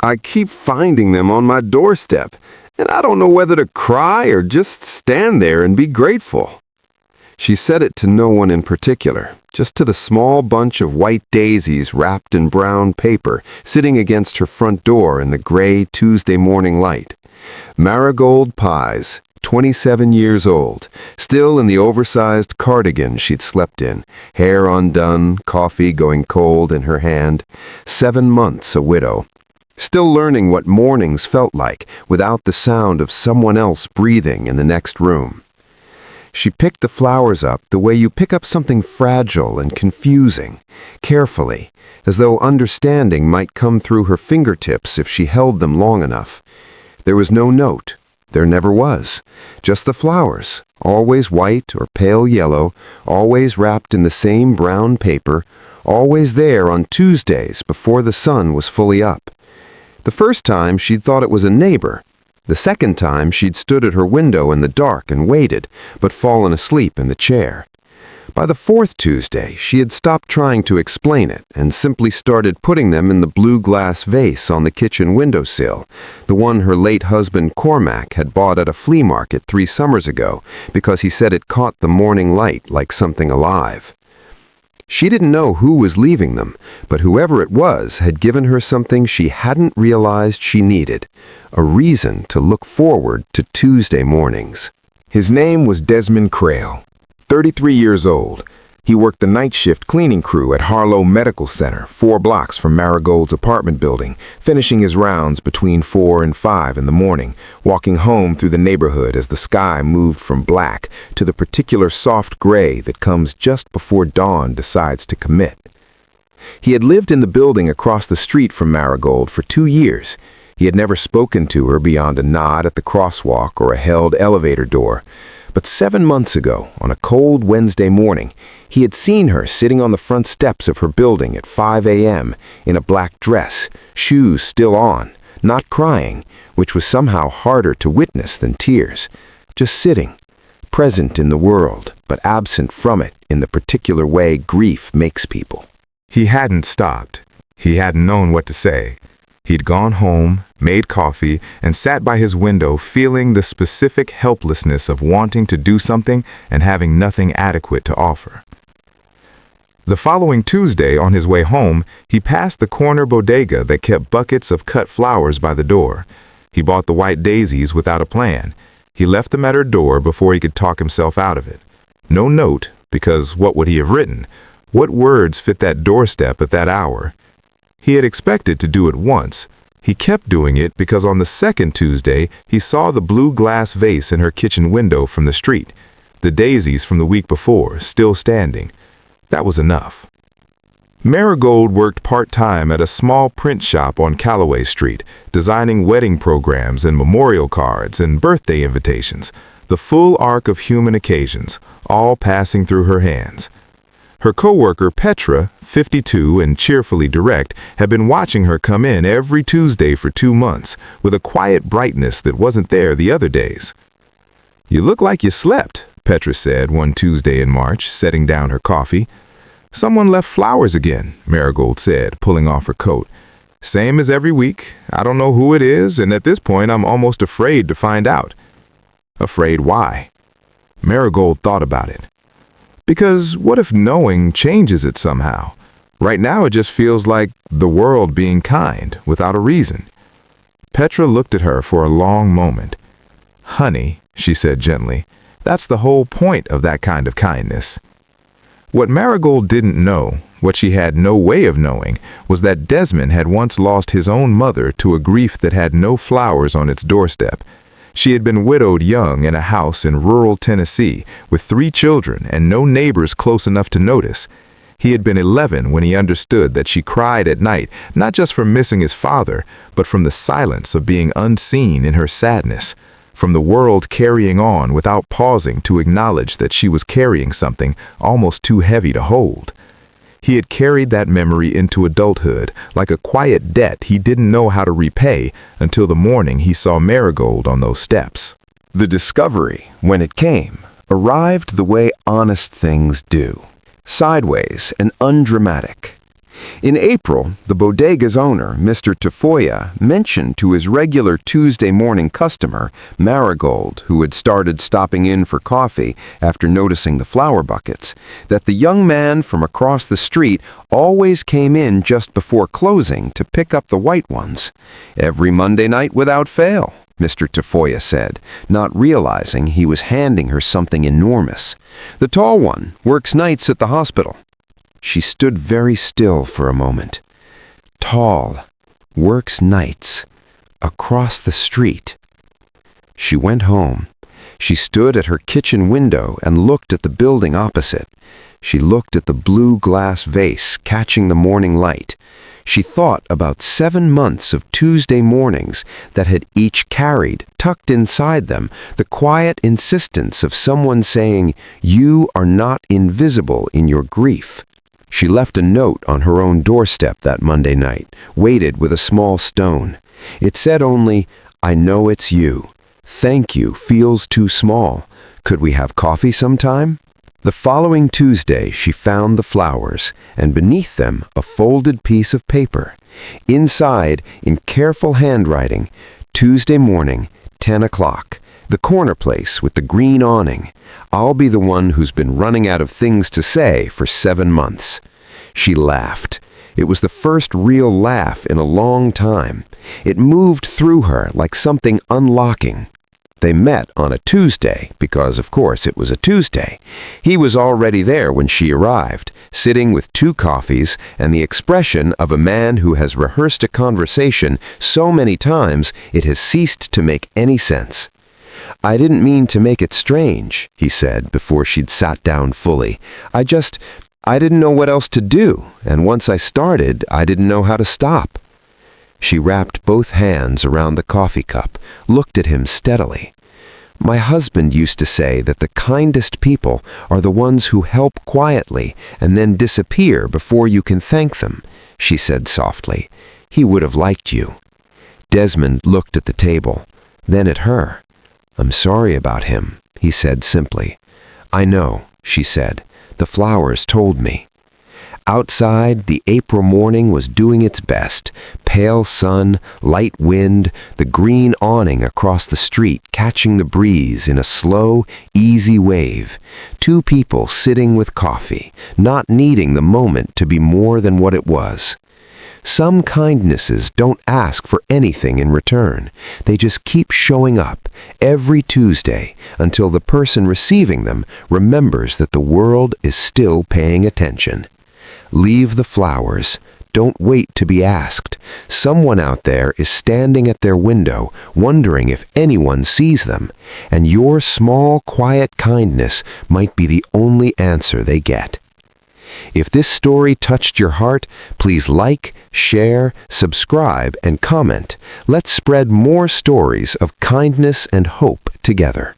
I keep finding them on my doorstep, and I don't know whether to cry or just stand there and be grateful." She said it to no one in particular, just to the small bunch of white daisies wrapped in brown paper sitting against her front door in the gray Tuesday morning light. Marigold Pies, 27 years old, still in the oversized cardigan she'd slept in, hair undone, coffee going cold in her hand, 7 months a widow. Still learning what mornings felt like without the sound of someone else breathing in the next room. She picked the flowers up the way you pick up something fragile and confusing, carefully, as though understanding might come through her fingertips if she held them long enough. There was no note. There never was. Just the flowers, always white or pale yellow, always wrapped in the same brown paper, always there on Tuesdays before the sun was fully up. The first time she'd thought it was a neighbor. The second time she'd stood at her window in the dark and waited, but fallen asleep in the chair. By the fourth Tuesday, she had stopped trying to explain it and simply started putting them in the blue glass vase on the kitchen windowsill, the one her late husband Cormac had bought at a flea market 3 summers ago because he said it caught the morning light like something alive. She didn't know who was leaving them, but whoever it was had given her something she hadn't realized she needed, a reason to look forward to Tuesday mornings. His name was Desmond Crail, 33 years old. He worked the night shift cleaning crew at Harlow Medical Center, 4 blocks from Marigold's apartment building, finishing his rounds between 4 and 5 in the morning, walking home through the neighborhood as the sky moved from black to the particular soft gray that comes just before dawn decides to commit. He had lived in the building across the street from Marigold for 2 years. He had never spoken to her beyond a nod at the crosswalk or a held elevator door. But 7 months ago, on a cold Wednesday morning, he had seen her sitting on the front steps of her building at 5 a.m. in a black dress, shoes still on, not crying, which was somehow harder to witness than tears, just sitting, present in the world, but absent from it in the particular way grief makes people. He hadn't stopped. He hadn't known what to say. He'd gone home, made coffee, and sat by his window feeling the specific helplessness of wanting to do something and having nothing adequate to offer. The following Tuesday, on his way home, he passed the corner bodega that kept buckets of cut flowers by the door. He bought the white daisies without a plan. He left them at her door before he could talk himself out of it. No note, because what would he have written? What words fit that doorstep at that hour? He had expected to do it once. He kept doing it because on the second Tuesday, he saw the blue glass vase in her kitchen window from the street, the daisies from the week before, still standing. That was enough. Marigold worked part-time at a small print shop on Callaway Street, designing wedding programs and memorial cards and birthday invitations, the full arc of human occasions, all passing through her hands. Her co-worker Petra, 52 and cheerfully direct, had been watching her come in every Tuesday for 2 months, with a quiet brightness that wasn't there the other days. "You look like you slept," Petra said one Tuesday in March, setting down her coffee. "Someone left flowers again," Marigold said, pulling off her coat. "Same as every week. I don't know who it is, and at this point I'm almost afraid to find out." Afraid why? Marigold thought about it. Because what if knowing changes it somehow? Right now it just feels like the world being kind, without a reason. Petra looked at her for a long moment. "Honey," she said gently, "that's the whole point of that kind of kindness." What Marigold didn't know, what she had no way of knowing, was that Desmond had once lost his own mother to a grief that had no flowers on its doorstep. She had been widowed young in a house in rural Tennessee with 3 children and no neighbors close enough to notice. He had been 11 when he understood that she cried at night, not just from missing his father, but from the silence of being unseen in her sadness, from the world carrying on without pausing to acknowledge that she was carrying something almost too heavy to hold. He had carried that memory into adulthood, like a quiet debt he didn't know how to repay until the morning he saw Marigold on those steps. The discovery, when it came, arrived the way honest things do, sideways and undramatic. In April, the bodega's owner, Mr. Tafoya, mentioned to his regular Tuesday morning customer, Marigold, who had started stopping in for coffee after noticing the flower buckets, that the young man from across the street always came in just before closing to pick up the white ones. Every Monday night without fail, Mr. Tafoya said, not realizing he was handing her something enormous. The tall one works nights at the hospital. She stood very still for a moment. Tall, works nights, across the street. She went home. She stood at her kitchen window and looked at the building opposite. She looked at the blue glass vase catching the morning light. She thought about 7 months of Tuesday mornings that had each carried, tucked inside them, the quiet insistence of someone saying, "You are not invisible in your grief." She left a note on her own doorstep that Monday night, weighted with a small stone. It said only, "I know it's you. Thank you feels too small. Could we have coffee sometime?" The following Tuesday, she found the flowers, and beneath them a folded piece of paper. Inside, in careful handwriting, Tuesday morning, 10 o'clock. The corner place with the green awning. I'll be the one who's been running out of things to say for 7 months. She laughed. It was the first real laugh in a long time. It moved through her like something unlocking. They met on a Tuesday because, of course, it was a Tuesday. He was already there when she arrived, sitting with 2 coffees and the expression of a man who has rehearsed a conversation so many times it has ceased to make any sense. "I didn't mean to make it strange," he said before she'd sat down fully. I didn't know what else to do, and once I started, I didn't know how to stop." She wrapped both hands around the coffee cup, looked at him steadily. "My husband used to say that the kindest people are the ones who help quietly and then disappear before you can thank them," she said softly. "He would have liked you." Desmond looked at the table, then at her. "I'm sorry about him," he said simply. "I know," she said. "The flowers told me." Outside, the April morning was doing its best. Pale sun, light wind, the green awning across the street catching the breeze in a slow, easy wave. 2 people sitting with coffee, not needing the moment to be more than what it was. Some kindnesses don't ask for anything in return. They just keep showing up every Tuesday until the person receiving them remembers that the world is still paying attention. Leave the flowers. Don't wait to be asked. Someone out there is standing at their window, wondering if anyone sees them, and your small, quiet kindness might be the only answer they get. If this story touched your heart, please like, share, subscribe, and comment. Let's spread more stories of kindness and hope together.